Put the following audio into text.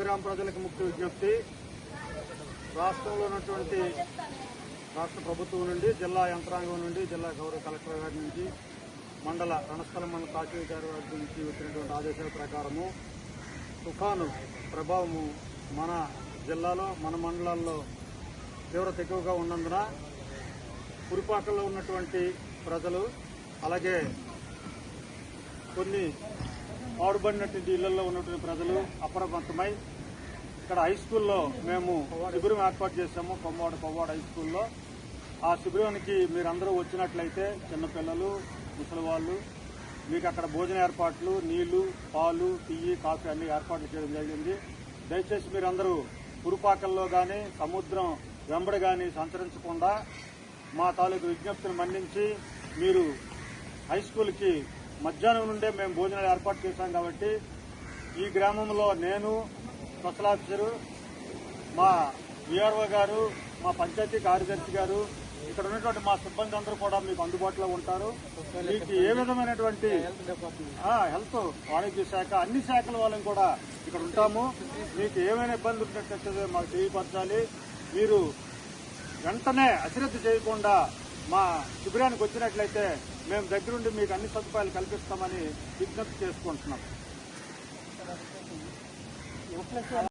గ్రామ ప్రజలకు ముఖ్య విజ్ఞప్తి. రాష్ట్రంలో ఉన్నటువంటి రాష్ట్ర ప్రభుత్వం నుండి, జిల్లా యంత్రాంగం నుండి, జిల్లా గౌరవ కలెక్టర్ గారి నుంచి, మండల రణస్థల మండల తహసీల్దార్ గారి నుంచి వచ్చినటువంటి ఆదేశాల ప్రకారము తుఫాను ప్రభావము మన జిల్లాలో, మన మండలాల్లో తీవ్రత ఎక్కువగా ఉన్నందున పురిపాకల్లో ఉన్నటువంటి ప్రజలు, అలాగే కొన్ని పాడుబడినటువంటి ఇళ్లలో ఉన్నటువంటి ప్రజలు అప్రమత్తమై ఇక్కడ హై స్కూల్లో మేము శిబిరం ఏర్పాటు చేశాము. కొవ్వాడ హై స్కూల్లో. ఆ శిబిరానికి మీరందరూ వచ్చినట్లయితే చిన్నపిల్లలు, ముసలి వాళ్ళు, మీకు అక్కడ భోజన ఏర్పాట్లు, నీళ్లు, పాలు, టీ, కాఫీ అన్ని ఏర్పాట్లు చేయడం జరిగింది. దయచేసి మీరందరూ పురుపాకల్లో కానీ సముద్రం వెంబడి కానీ సంచరించకుండా మా తాలూకు విజ్ఞప్తిని మన్నించి మీరు హై స్కూల్కి మధ్యాహ్నం నుండే మేము భోజనాలు ఏర్పాటు చేశాం. కాబట్టి ఈ గ్రామంలో నేను, స్పెషల్ ఆఫీసరు, మా విఆర్ఓ గారు, మా పంచాయతీ కార్యదర్శి గారు, ఇక్కడ ఉన్నటువంటి మా సిబ్బంది అందరూ కూడా మీకు అందుబాటులో ఉంటారు. మీకు ఏ విధమైనటువంటి హెల్త్, ఆరోగ్య శాఖ, అన్ని శాఖల వాళ్ళని కూడా ఇక్కడ ఉంటాము. మీకు ఏమైనా ఇబ్బంది ఉన్నట్లయితే మాకు తెలియపరచాలి. మీరు వెంటనే అశ్రద్ధ చేయకుండా మా శిబిరానికి వచ్చినట్లయితే మేము దగ్గరుండి మీకు అన్ని సదుపాయాలు కల్పిస్తామని విజ్ఞప్తి చేసుకుంటున్నాం.